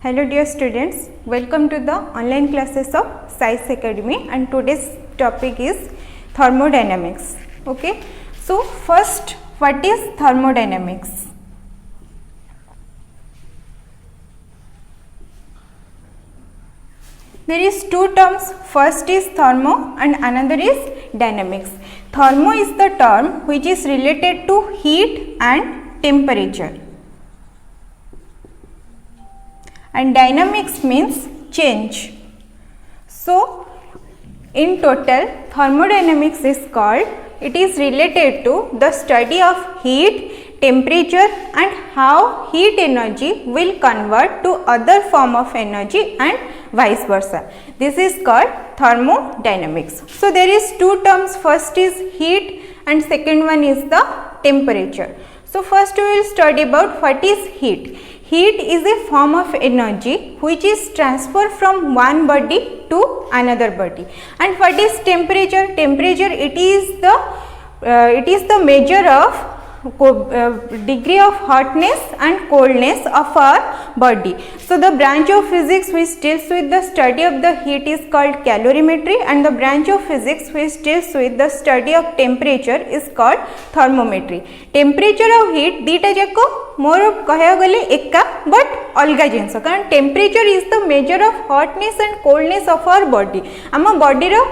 Hello dear students, welcome to the online classes of Science Academy, and today's topic is thermodynamics. Okay, so first, what is thermodynamics? There is two terms, first is thermo and another is dynamics. Thermo is the term which is related to heat and temperature, and dynamics means change. So in total, thermodynamics is called, it is related to the study of heat, temperature and how heat energy will convert to other form of energy and vice versa. This is called thermodynamics. So there is two terms, first is heat and second one is the temperature. So first we will study about what is heat. Heat is a form of energy which is transferred from one body to another body. And what is temperature? Temperature, it is the measure of degree of hotness and coldness of our body. So the branch of physics which deals with the study of the heat is called calorimetry, and the branch of physics which deals with the study of temperature is called thermometry. Temperature of heat दीटा जाको मोर कहया गले एका but अलगा जिनस, कारण temperature is the measure of hotness and coldness of our body. आम body रो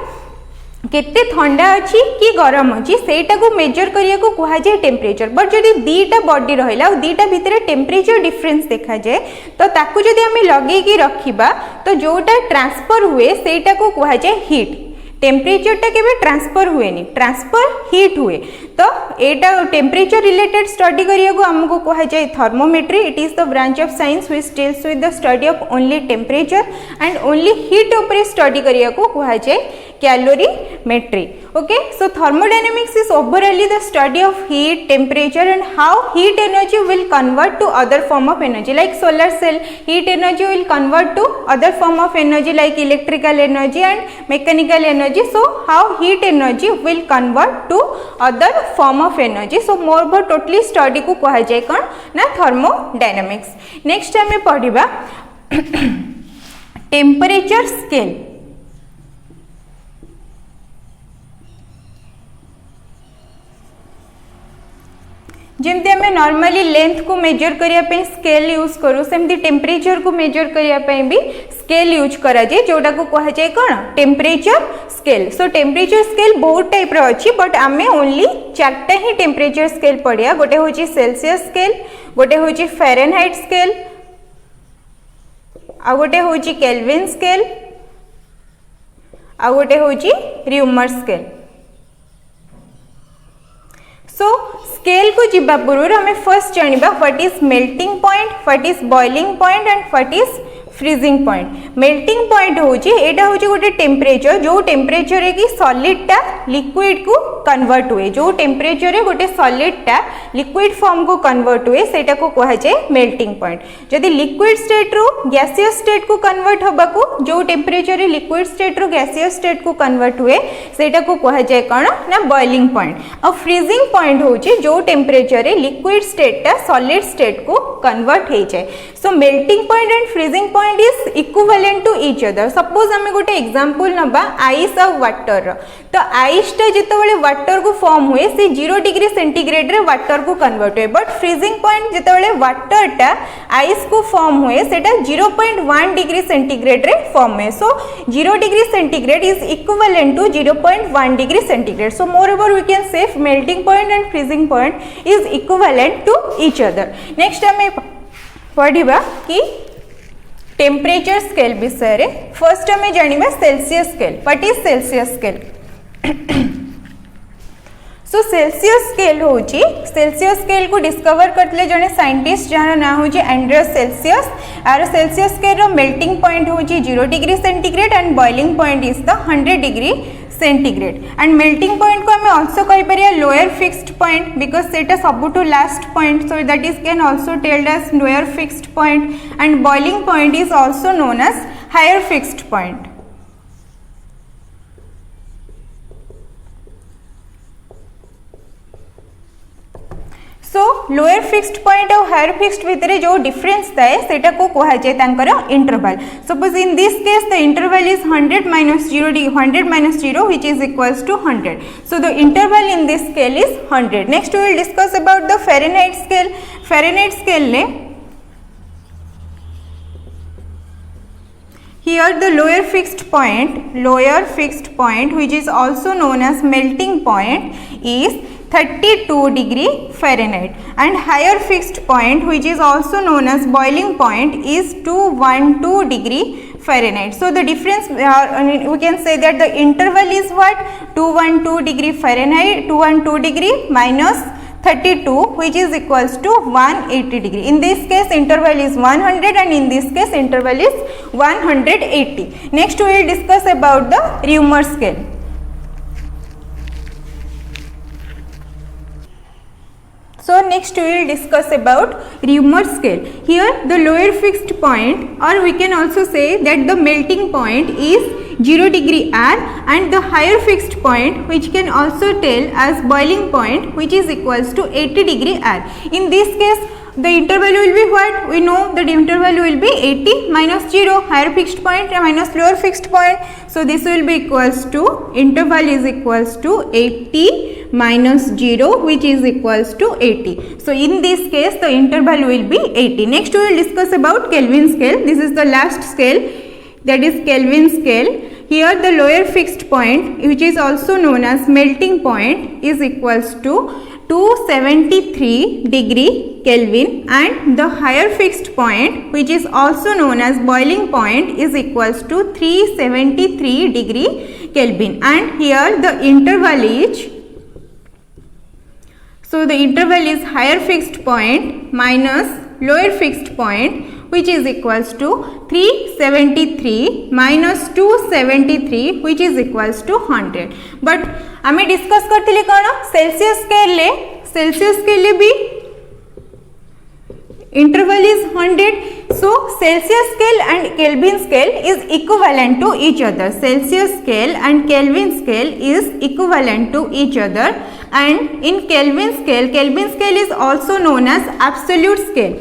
केते ठंडा अच्छी कि गरम अच्छी सेटा को मेजर करिया को कहा जाए टेम्परेचर. बट जदि दीटा बॉडी रहिला और दीटा भितर टेम्परेचर डिफरेंस देखा जाए तो ताकू जदि आमे लगेकी रखिबा तो जोटा ट्रांसफर हुए सेटा को कहा जाए हीट. टेम्परेचर टा केबे ट्रांसफर हुए नी, ट्रांसफर हीट हुए. तो एटा टेम्परेचर रिलेटेड स्टडी करिया को हमको कहा जाए thermometry. It is the branch of science which deals with the study of only temperature and only heat ऊपर स्टडी करिया को कहा जाए calorimetry. Okay, so thermodynamics is overall the study of heat, temperature and how heat energy will convert to other form of energy. Like solar cell, heat energy will convert to other form of energy like electrical energy and mechanical energy. So how heat energy will convert to other form of energy. So more about totally study को कहा जाए कौन ना thermodynamics. Next हमें पढ़िबा temperature scale. जमती आम normally length को major करने स्केल यूज करूँ, सेमती टेम्परेचर को मेजर करने भी स्केल यूज करा जाए, जोटा को कहा जाए कौन टेम्परेचर स्केल. सो टेम्परेचर स्केल बहुत टाइप रो अच्छी, बट आमे ओनली चारटा ही टेम्परेचर स्केल पढ़िया. गोटे होची सेल्सियस स्केल, गोटे होची फ़ारेनहाइट स्केल, आ गोटे होची केल्विन स्केल, आ गोटे होची र्यूमर स्केल. सो स्केल को जिबा पूर्व हमें फर्स्ट जानिबा what is melting point, what is boiling point and what is freezing point. Melting point होची एटा होची गोटे टेम्परेचर जो टेम्परेचर रे कि सॉलिड टा लिक्विड को कन्वर्ट हुए. जो टेम्परेचर रे गोटे सॉलिड टा लिक्विड फॉर्म को कन्वर्ट हुए सेटा को कहा जाए मेल्टिंग पॉइंट. जदि लिक्विड स्टेट रो गैसियस स्टेट को कन्वर्ट होबा को जो टेम्परेचर रे लिक्विड स्टेट रो गैसियस स्टेट को कन्वर्ट हुए सेटा को कहा जाए कौन ना बॉइलिंग पॉइंट. और फ्रीजिंग पॉइंट होची जो टेम्परेचर रे लिक्विड स्टेट टा सॉलिड स्टेट को कन्वर्ट हो जाए. So melting point and freezing point is equivalent to each other. Suppose हमें गोटे एग्जांपल नबा आइस और वाटर. तो आइस टा जितेबाला वाटर को फॉर्म हुए से 0 डिग्री सेंटीग्रेड रे वाटर को कन्वर्ट हुए, बट फ्रीजिंग पॉइंट जितेबाला वाटर टा आइस को फॉर्म हुए सेटा 0.1 डिग्री सेंटीग्रेड रे फॉर्म हुए. So 0 degree centigrade is equivalent to 0.1 degree centigrade. So moreover we can say melting point and freezing point is equivalent to each other. Next हमें पढ़िबा कि temperature scale विषय रे. First हमें जानिबा Celsius scale. What is Celsius scale? So Celsius scale होची, Celsius scale को discover करते जने साइंटिस्ट जहाँ ना होची एंड्रियस सेल्सियस. आर सेल्सियस स्केल रो मेल्टिंग पॉइंट होची 0 degree centigrade and boiling point is the 100 degree centigrade. And melting point को हमें ऑल्सो कहि परिया लोअर फिक्स्ड पॉइंट बिकॉज सेटा सबुठु last point, so that is can also told as lower fixed point. And boiling point is also known as higher fixed point. So lower fixed point और higher fixed भितर जो difference थाए सेटा को कहा जाए तांकर interval. Suppose in this case the interval is 100 minus 0 100 minus 0 which is equals to 100. So the interval in this scale is 100. Next we will discuss about the Fahrenheit scale. Fahrenheit scale le here the lower fixed point which is also known as melting point is 32 degree Fahrenheit, and higher fixed point which is also known as boiling point is 212 degree Fahrenheit. So the difference we can say that the interval is what? 212 degree Fahrenheit, 212 degree minus 32 which is equals to 180 degree. In this case interval is 100 and in this case interval is 180. Next we will discuss about the Reaumur scale. So next we will discuss about Reaumur scale. Here the lower fixed point, or we can also say that the melting point is 0 degree R, and the higher fixed point which can also tell as boiling point which is equals to 80 degree R. In this case the interval will be what? We know that interval will be 80 minus 0, higher fixed point minus lower fixed point. So this will be equals to, interval is equals to 80 minus 0 which is equals to 80. So in this case the interval will be 80. Next we will discuss about Kelvin scale. This is the last scale, that is Kelvin scale. Here the lower fixed point which is also known as melting point is equals to 273 degree Kelvin, and the higher fixed point which is also known as boiling point is equals to 373 degree Kelvin, and here the interval is, so the interval is higher fixed point minus lower fixed point which is equals to 373 minus 273 which is equals to 100. But आमे discuss करथिले कोन Celsius scale ले भी interval is 100. So Celsius scale and Kelvin scale is equivalent to each other. Celsius scale and Kelvin scale is equivalent to each other, and in Kelvin scale is also known as absolute scale.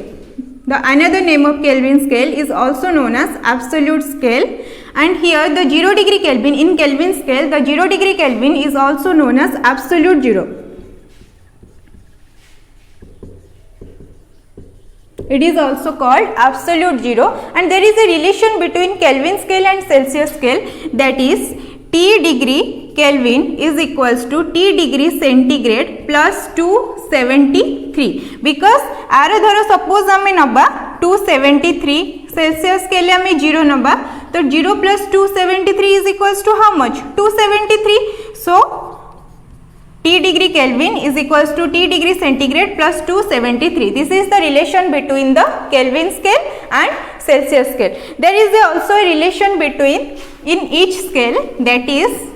The another name of Kelvin scale is also known as absolute scale, and here the 0 degree Kelvin, in Kelvin scale the 0 degree Kelvin is also known as absolute zero. It is also called absolute zero, and there is a relation between Kelvin scale and Celsius scale, that is T degree Kelvin is equals to T degree centigrade plus 273, because are धर suppose आम नबा 273 Celsius scale आम 0 नबा, तो 0 plus 273 is equals to how much? 273. So T degree Kelvin is equals to T degree centigrade plus 273. This is the relation between the Kelvin scale and Celsius scale. There is also a relation between in each scale, that is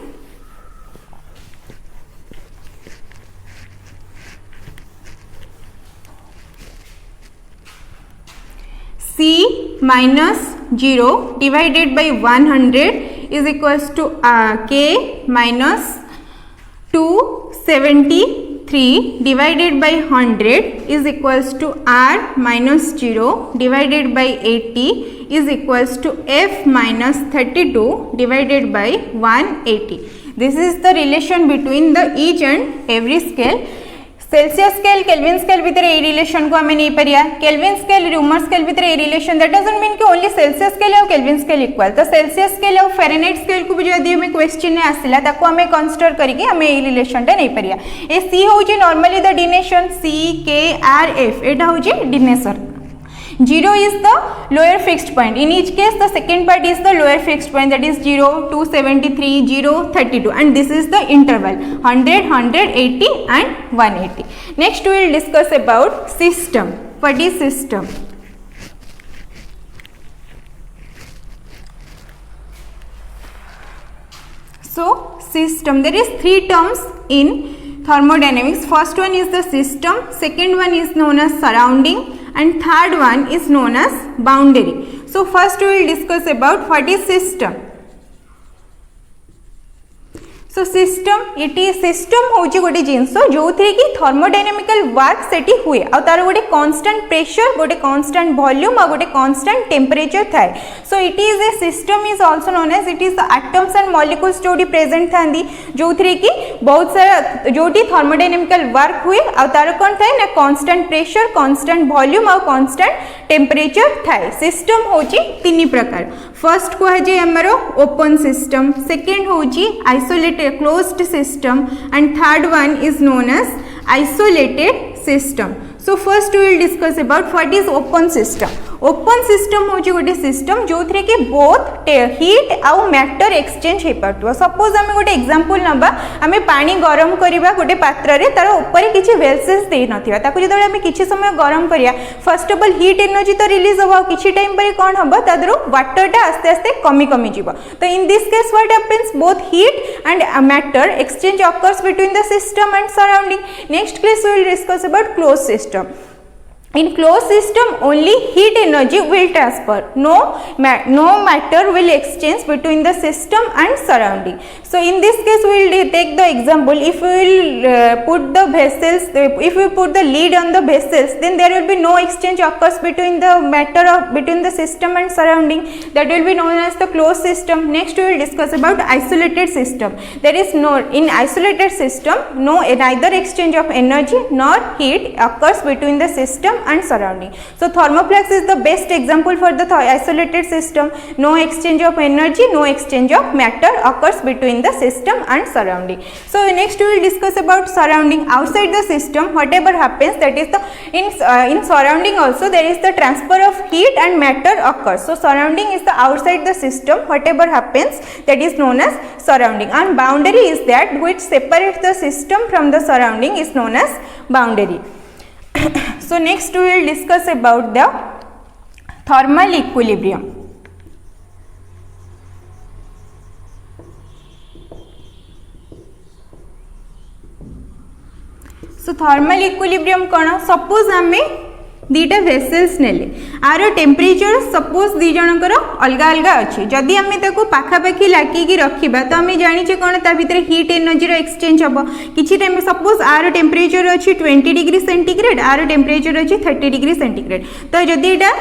C minus 0 divided by 100 is equals to K minus 273 divided by 100 is equals to R minus 0 divided by 80 is equals to F minus 32 divided by 180. This is the relation between the each and every scale. Celsius scale kelvin scale भितर a relation को आमे नै परिया, kelvin scale rumour scale भितर a relation, that doesn't mean कि only Celsius scale और kelvin scale equal. तो Celsius scale और फ़ारेनहाइट स्केल को भी जदि हमें क्वेश्चन ने आसिला ताको हमें कंसीडर करिके हमें ए रिलेशन टा नै परिया. ए सी होची नॉर्मली द डिनेशन, सी के आर एफ एटा होची डिनेसर. 0 is the lower fixed point. In each case the second part is the lower fixed point, that is 0, 273, 0, 32, and this is the interval 100, 180 and 180. Next we will discuss about system. What is system? So system, there is three terms in thermodynamics. First one is the system, second one is known as surrounding, and third one is known as boundary. So first we will discuss about what is system. So system ये system हूँ गोटे जिनस जो थी कि थर्मोडायनामिकल work सेठी हुए आ तार गोटे कांस्टेंट प्रेशर गोटे कांस्टेंट वॉल्यूम आ गोटे कांस्टेंट टेम्परेचर थाए so it is a system is also known as it is the atoms and molecules जोटी प्रेजेंट थांदी जो थी कि बहुत सारा जोटी थर्मोडायनामिकल वर्क हुए आ तार कौन थाए ना कांस्टेंट प्रेशर कांस्टेंट वॉल्यूम आ कांस्टेंट टेम्परेचर थाए सिस्टम होची तीन प्रकार फर्स्ट कह जाए आमर ओपन सिस्टम सेकेंड होची isolated closed system and third one is known as isolated system so first we will discuss about what is open system open system होची गोटे सिस्टम जो थरे कि बोथ हीट आउ मैटर एक्सचेंज हो पार्थ suppose आम गोटे एग्जांपल नबा आम पानी गरम करवा गोटे पात्र रे तार ऊपर किसी वेलसेस दे नथिबा ताको जदि आम किछि समय गरम करिया first of all heat energy तो रिलीज हो किछि टाइम पर कोन हबो तादरो वाटर टा आस्ते आस्ते कमी कमी जिवो तो in this case what happens both heat and matter exchange occurs between the system and surrounding next case we will discuss about close system In closed system only heat energy will transfer no matter will exchange between the system and surrounding so in this case we will take the example if we will put the vessels if we put the lid on the vessels then there will be no exchange occurs between the matter of between the system and surrounding that will be known as the closed system next we will discuss about isolated system there is no in isolated system no neither exchange of energy nor heat occurs between the system and surrounding so thermoflux is the best example for the isolated system no exchange of energy no exchange of matter occurs between the system and surrounding so next we will discuss about surrounding outside the system whatever happens that is the in surrounding also there is the transfer of heat and matter occurs so surrounding is the outside the system whatever happens that is known as surrounding and boundary is that which separates the system from the surrounding is known as boundary so next we will discuss about the thermal equilibrium so thermal equilibrium कौन suppose आमे दीटा vessels नेले are temperature suppose दी जनकर अलग अलग अच्छे जदि आम पाखापाखि लागिकी रखा तो आम जाने कौन ता भीतर हीट एनर्जी एक्सचेंज हम किसी टाइम सपोज आर टेम्परेचर अच्छी 20 डिग्री सेंटीग्रेड आर टेम्परेचर अच्छी 30 डिग्री सेंटीग्रेड तो जदि यहाँ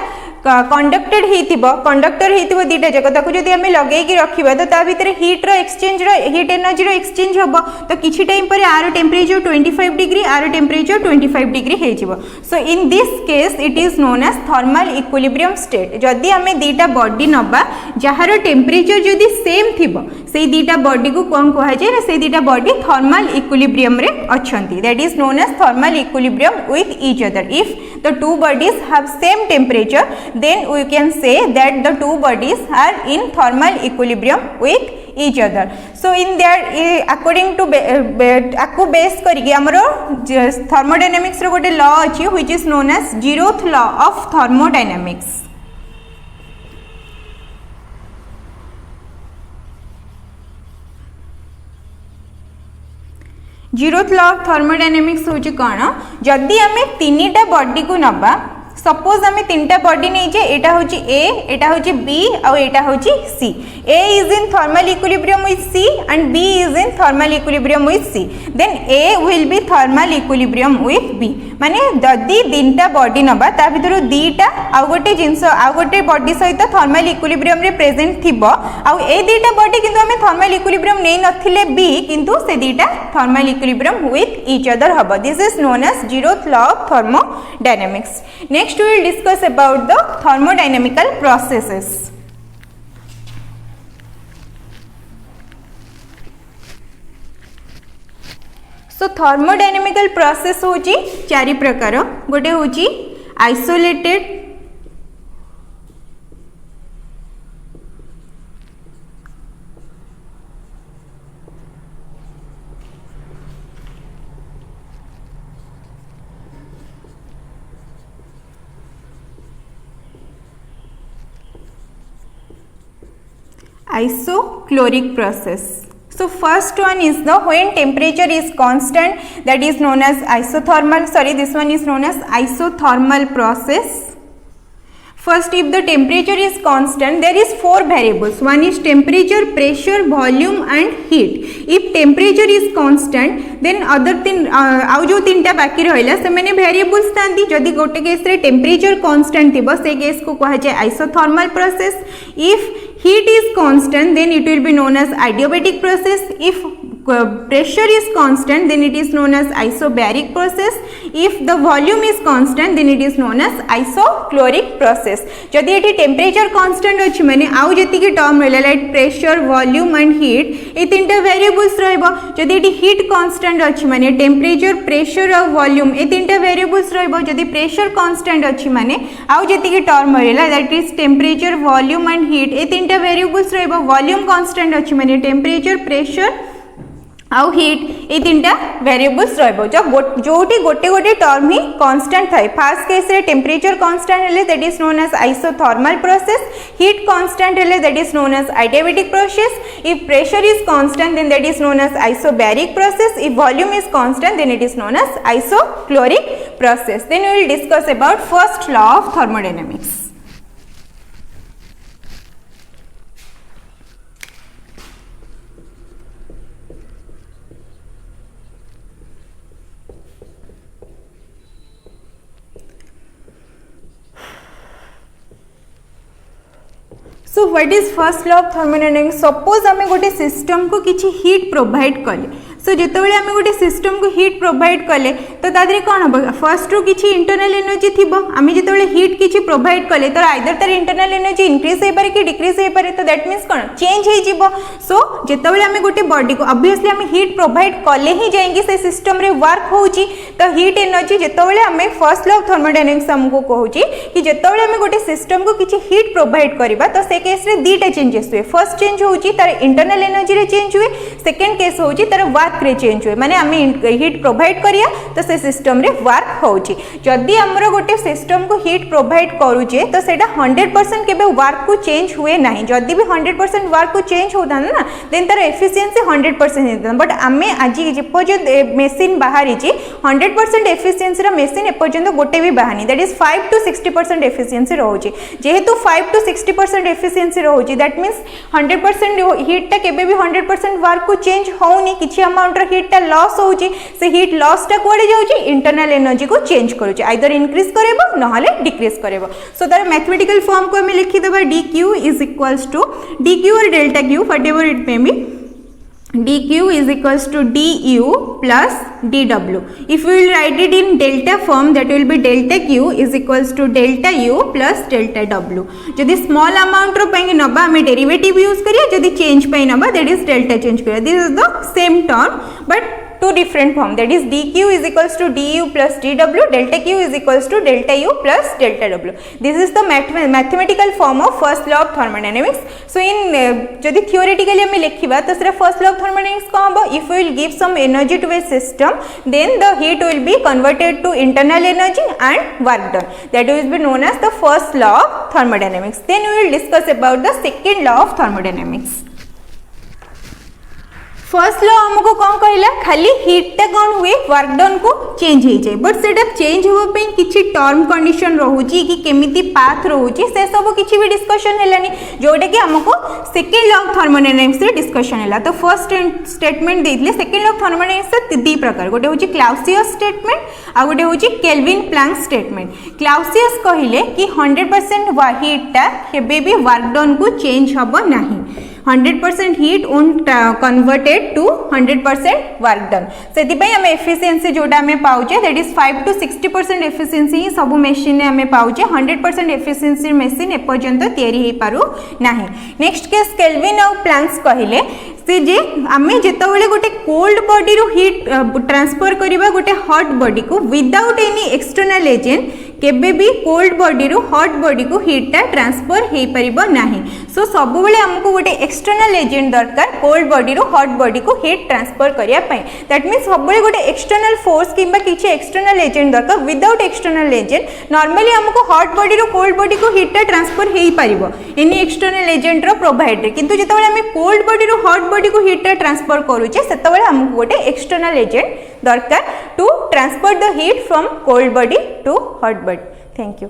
कंडक्टेड कंडक्टर हो दीटा जाक ताको जदि आम लगे रखा तो ता भीतर heat exchange heat energy exchange हम तो किसी टाइम पर आर टेम्परेचर 25 डिग्री आर टेम्परेचर 25 डिग्री हो so in this case it is known as thermal equilibrium state जदि आम दीटा बॉडी नबा जार टेम्परेचर जदि सेम थिबो से दीटा बॉडी को कौन कह जाए से दीटा बॉडी थर्मल इक्विलिब्रियम रे अछंती that is known as thermal equilibrium with each other if the two bodies have same temperature then we can say that the two bodies are in thermal equilibrium with each other so in there according to akku base करके हमरो thermodynamics रो गोटे law अछि which is known as zeroth law of thermodynamics zeroth law of thermodynamics होछि कोन जदि हमें तीनटा body को नबा सपोज आम तीनटा बॉडी नहीं एटा होची ए एटा होची बी और एटा होची C A is in thermal equilibrium with C and B is in thermal equilibrium with C then A will be thermal equilibrium with B माने जदि तीनटा बॉडी नबा ता भितर दीटा आ गोटे जिंस आ गोटे बॉडी सहित थर्मल इक्विलिब्रियम रे प्रेजेंट थिबो आ ए दीटा बॉडी किंतु आम थर्मल इक्विलिब्रियम नै नथिले बी किंतु से दीटा thermal equilibrium with each other हबो this is known as zeroth law of thermodynamics next we will discuss about the thermodynamical processes so thermodynamical process होची चारि प्रकार गोटे होची isolated isochloric process so first one is the when temperature is constant that is known as isothermal this one is known as isothermal process First, if the temperature is constant, there is 4 variables. One is temperature, pressure, volume and heat. If temperature is constant, then other thing आउ जो तीनटा बाकी रहिला से माने variables थांती. जदि गोटे case रे temperature constant थिबो से केस को कहा जाय isothermal process. If heat is constant, then it will be known as adiabatic process. If pressure is constant, then it is known as isobaric process. If the volume is constant, then it is known as isochloric process. जदि eighty temperature constant अछि माने आउ जति के term रहला like pressure, volume and heat ए तीनटा variables रहबो. जदि एटी heat constant अछि माने temperature, pressure और volume ए तीनटा variables रहबो. जदि pressure constant अछि माने आउ जति के टर्म रहला that is temperature, volume and heat ए तीनटा variables रहबो. Volume constant अछि माने temperature, pressure आउ हीट ए तीनटा वेरिएबल्स रहबो. जोटी गोटे गोटे टर्म ही कांस्टेंट थाए. फर्स्ट केस रे टेम्परेचर कांस्टेंट हेले that is known as isothermal process. Heat constant हेले that is known as adiabatic process. If pressure is constant then that is known as isobaric process. If volume is constant then it is known as isochloric process. Then we will discuss about first law of thermodynamics. So what is first law of thermodynamics? Suppose आमे गोटे system को किछि heat provide कले. सो जेतेबेले आमे गोटे system को heat provide कले तो तादरे कोन हो फर्स्ट रो किछि इंटरनल एनर्जी थिबो. आमे जेतेबेले हीट किछि प्रोवाइड कले तो आइदर तार इंटरनल एनर्जी इंक्रीज हे पारे कि डिक्रीज हे पारे. तो दैट मींस कोन चेंज हे जिवो. सो जेतेबेले आमे गोटे बॉडी को ऑब्वियसली आमे हीट प्रोवाइड कले ही जाएंगे से सिस्टम रे वर्क होउची. तो हीट एनर्जी जेतेबेले आमे फर्स्ट लॉ ऑफ थर्मोडायनामिक्स हमको कहूची कि जेतेबेले आमे गोटे सिस्टम को किछि हीट प्रोवाइड करबा तो से केस रे दीटा चेंजेस हुए. फर्स्ट चेंज होउची तार इंटरनल एनर्जी रे चेंज हुए. सेकंड केस होउची तार वर्क रे चेंज हुए. माने आमे हीट प्रोवाइड करिया तो से सिस्टम रे वर्क होउची. जदी हमरो गोटे सिस्टम को हीट प्रोवाइड करूचे तो सेटा 100% केबे वर्क को चेंज हुए नाही. जदी भी 100% वर्क को चेंज होता ना देन तार एफिशिएंसी 100% हेता. बट आमे आज जे पर्यंत मशीन बाहरीची 100% एफिशिएंसी रा मशीन ए पर्यंत गोटे भी बाहानी. दैट इज 5 to 60% एफिशिएंसी रहउची. जेहेतु 5 to 60% एफिशिएंसी रहउची दैट मींस 100% हीट टा केबे भी 100% वर्क को चेंज होउनी. किछि अमाउंट रा हीट टा लॉस होउची. से हीट लॉस टा कोडे जाउची इंटरनल एनर्जी को चेंज करूची. आइदर इंक्रीज करेबो नहले डिक्रीज करेबो. सो तार मैथमेटिकल फॉर्म को हमें लिखि देबा dq is equals to dq or delta q whatever it may be. dq is equals to du plus dw. If we will write it in delta form that will be delta q is equals to delta u plus delta w. जदि small amount रो पाएंगे नबा हमें derivative use करिया. जदि change पाई नबा that is delta change करिया. This is the same term but two different form. That is dq is equals to du plus dw. Delta q is equals to delta u plus delta w. This is the mathematical form of first law of thermodynamics. So in जदि theoretically हमें लिखिबा तो सिर्फ first law of thermodynamics को हम if we will give some energy to a system then the heat will be converted to internal energy and work done. That will be known as the first law of thermodynamics. Then we will discuss about the second law of thermodynamics. First law हमको कौन कहला खाली heat टा कौन हुए work done को change हो जाए. बट सेटा चेंज होबा पे किछि टर्म कंडीशन रहउची कि केमिति पाथ रहउची से सब किछि भी डिस्कशन हेलानी जोटा कि हमको सेकंड लॉ ऑफ थर्मोडायनामिक्स रे डिस्कशन हेला. तो फर्स्ट स्टेटमेंट देइतले सेकंड लॉ ऑफ थर्मोडायनामिक्स से दी प्रकार गोटे होची क्लाउसियस स्टेटमेंट आ गोटे होची केल्विन प्लैंक स्टेटमेंट. क्लाउसियस कहिले कि 100% हीट टा केबे भी वर्क डन को चेंज हबो नाही. 100% heat won't converted to 100% work done. सेति पई हम एफिशिएंसी जोटा हमें पाउचे दैट इज 5 to 60% एफिशिएंसी ही सब मशीन ने हमें पाउचे. 100% एफिशिएंसी मशीन ए पर्यंत तयारी हे पारु नाही. नेक्स्ट केस केल्विन और प्लैंक्स कहिले से जे आमे जेतबेले गोटे कोल्ड बॉडी रो हीट ट्रांसफर करिबा गोटे हॉट बॉडी को विदाउट एनी एक्सटर्नल एजेंट केबे भी कोल्ड बॉडी रो हॉट बॉडी को हीट टा ट्रांसफर हे परिबो नाही. सो सब बेले हमको गोटे एक्सटर्नल एजेंट दरकार कोल्ड बॉडी रो हॉट बॉडी को हीट ट्रांसफर करिया पई. दैट मींस सब बेले गोटे एक्सटर्नल फोर्स किबा किछि एक्सटर्नल एजेंट दरकार. विदाउट एक्सटर्नल एजेंट नॉर्मली हमको हॉट बॉडी रो कोल्ड बॉडी को हीट टा ट्रांसफर हेई परिबो एनी एक्सटर्नल एजेंट रो प्रोवाइड रे. किंतु जेतबेले हम कोल्ड बॉडी रो हॉट बॉडी को हीट टा ट्रांसफर करूचे सेतबेले हमको गोटे एक्सटर्नल एजेंट दरकार to transfer the heat from cold body to hot body. Thank you.